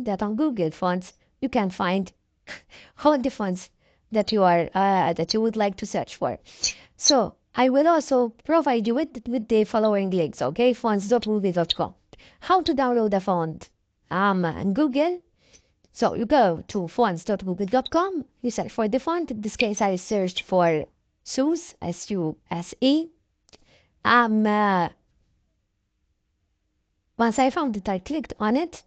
that on Google Fonts you can find all the fonts that you would like to search for. So I will also provide you with the following links, okay? Fonts.google.com. How to download a font? In Google. So you go to fonts.google.com, you search for the font. In this case, I searched for SUSE, S-U-S-E. Once I found it, I clicked on it.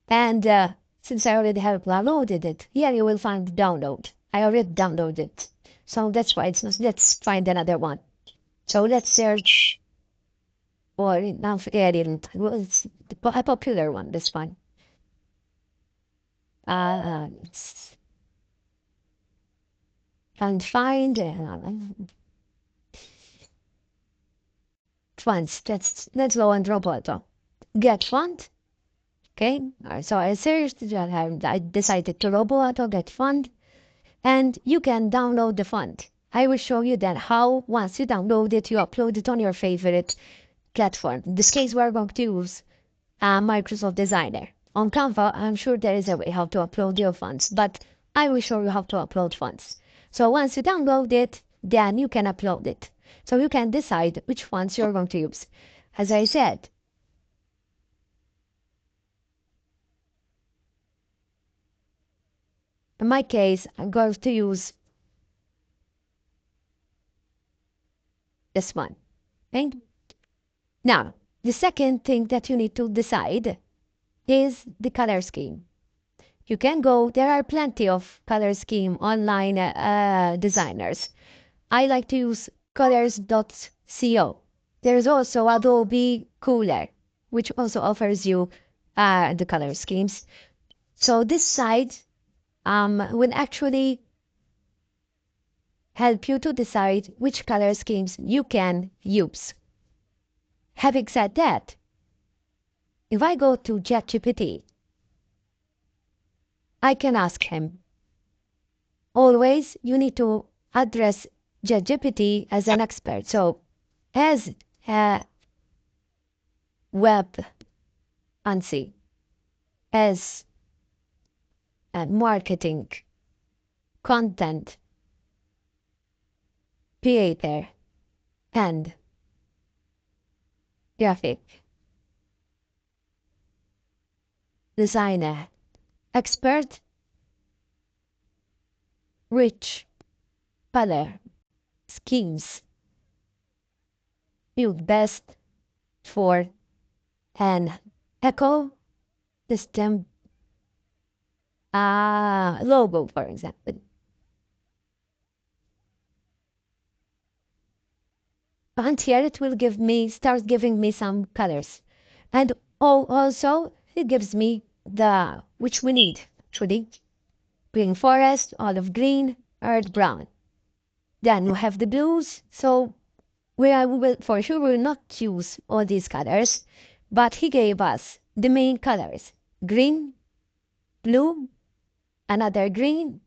And since I already have downloaded it, here you will find download. I already downloaded it. So that's why it's not. Let's find another one. So let's search for, now forget it. Well, it's a popular one, this one. Let's find fonts. Let's go on Roboto. Get font. Okay. So I searched, I decided to Roboto get font. And you can download the font. I will show you then how, once you download it, you upload it on your favorite platform. In this case, we're going to use Microsoft Designer. On Canva, I'm sure there is a way how to upload your fonts, but I will show you how to upload fonts. So once you download it, then you can upload it. So you can decide which fonts you're going to use. As I said, in my case, I'm going to use this one. Okay? Now, the second thing that you need to decide is the color scheme. You can go, there are plenty of color scheme online designers. I like to use colors.co. There's also Adobe Cooler, which also offers you the color schemes. So this site will actually help you to decide which color schemes you can use. Having said that, if I go to ChatGPT, I can ask him. Always, you need to address ChatGPT as an expert. So, as a web ANSI, as a marketing, content creator, and graphic designer, expert, rich color schemes built best for an ecosystem logo, for example. And here it will start giving me some colors. And also it gives me which we need, actually. Green forest, olive green, earth brown. Then we have the blues, so we will for sure will not use all these colors, but he gave us the main colors: green, blue, another green,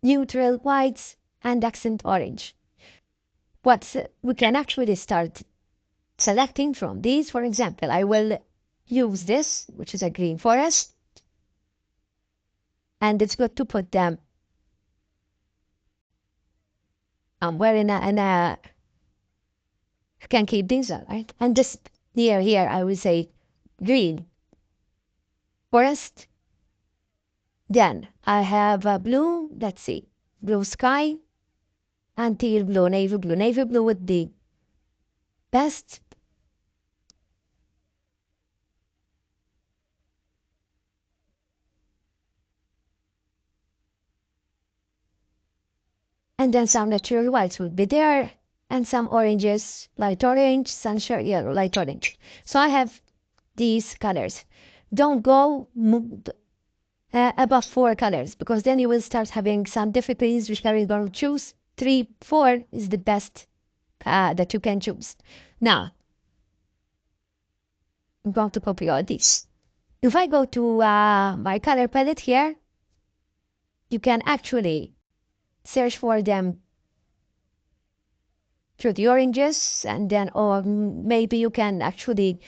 neutral whites, and accent orange. We can actually start selecting from these. For example, I will use this, which is a green forest, and it's good to put them where in a you can keep these up, right? And this here I will say green forest. Then I have a blue, let's see, blue sky, and teal blue, navy blue. Navy blue would be best. And then some natural whites would be there, and some oranges, light orange, sunshine yellow, light orange. So I have these colors. Don't go above 4 colors, because then you will start having some difficulties which are going to choose. 3, 4 is the best that you can choose. Now, I'm going to copy all these. If I go to my color palette here, you can actually search for them through the oranges, and then, or maybe you can actually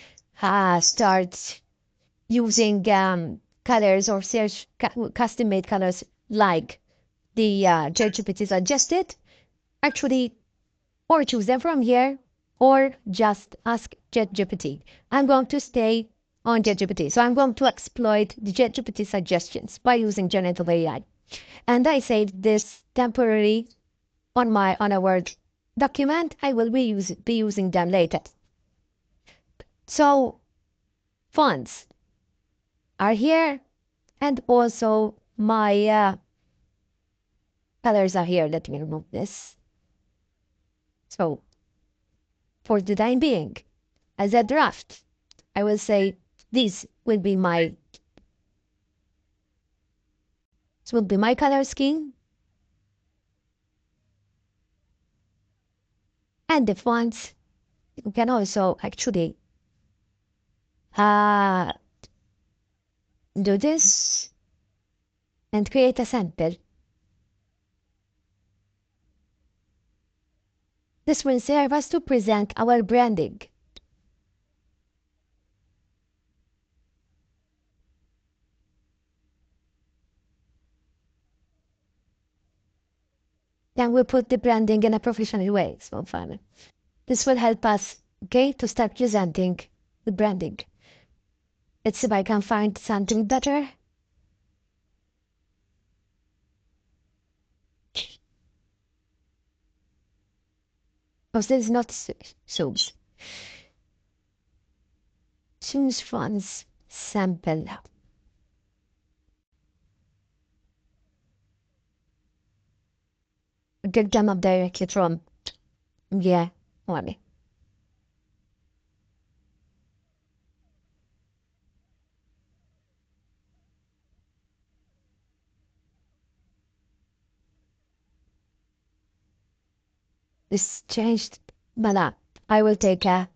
start using colors or search custom-made colors like the ChatGPT suggested, actually, or choose them from here, or just ask ChatGPT. I'm going to stay on ChatGPT. So I'm going to exploit the ChatGPT suggestions by using generative AI. And I saved this temporarily on a Word document. I will be using them later. So fonts are here, and also my colors are here. Let me remove this. So for the time being, as a draft, I will say this will be my color scheme. And the fonts, you can also actually do this and create a sample. This will serve us to present our branding. Then we put the branding in a professional way. So fun. This will help us, okay, to start presenting the branding. Let's see if I can find something better. Because this is not soaps. Choose fonts sample. Get them up directly from, yeah, one. This changed, but I will take a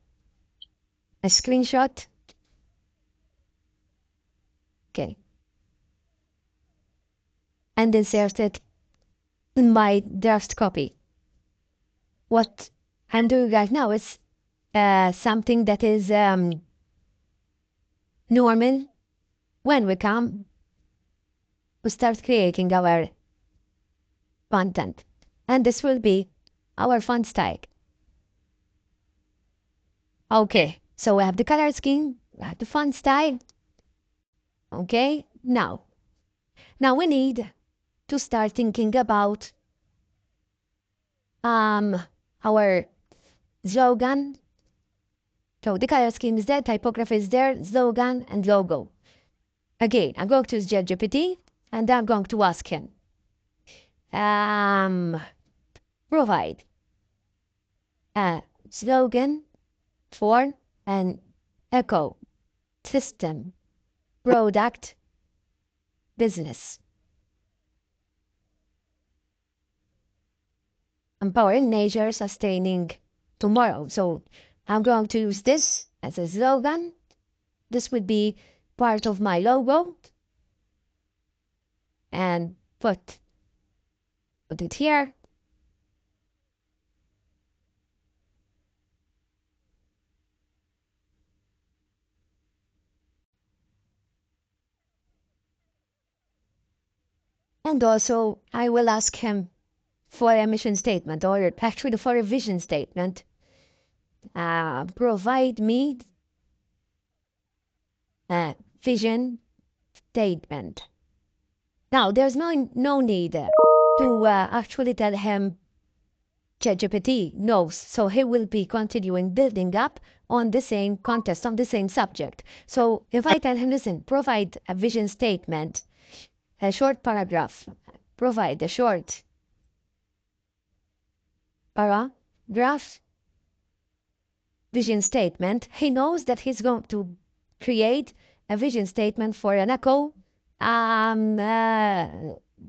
screenshot. Okay. And insert it in my draft copy. What I'm doing right now is something that is normal when we come to start creating our content. And this will be our font style. Okay, so we have the color scheme, we have the font style. Okay, now we need to start thinking about our slogan. So the color scheme is there, typography is there, slogan and logo. Again, I'm going to use ChatGPT and I'm going to ask him, provide a slogan for an ecosystem product business. Empowering nature, sustaining tomorrow. So I'm going to use this as a slogan. This would be part of my logo. And put it here. And also, I will ask him for a mission statement, or actually for a vision statement. Provide me a vision statement. Now, there's no need to actually tell him ChatGPT knows, so he will be continuing building up on the same context, on the same subject. So if I tell him, listen, provide a vision statement, a short paragraph, provide a short paragraph vision statement, he knows that he's going to create a vision statement for an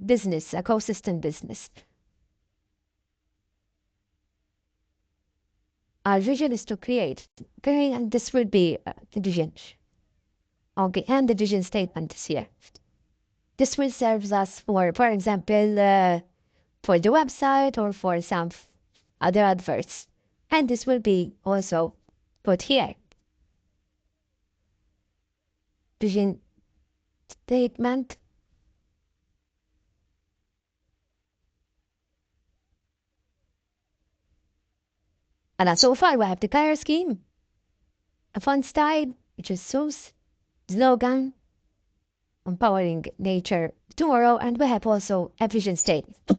business, ecosystem business. Our vision is to create, okay, and this will be the vision. Okay, and the vision statement is here. This will serve us for example, for the website or for some other adverts. And this will be also put here. vision statement. And so far, we have the color scheme, a font style, which is so slogan, empowering nature tomorrow, and we have also a vision statement.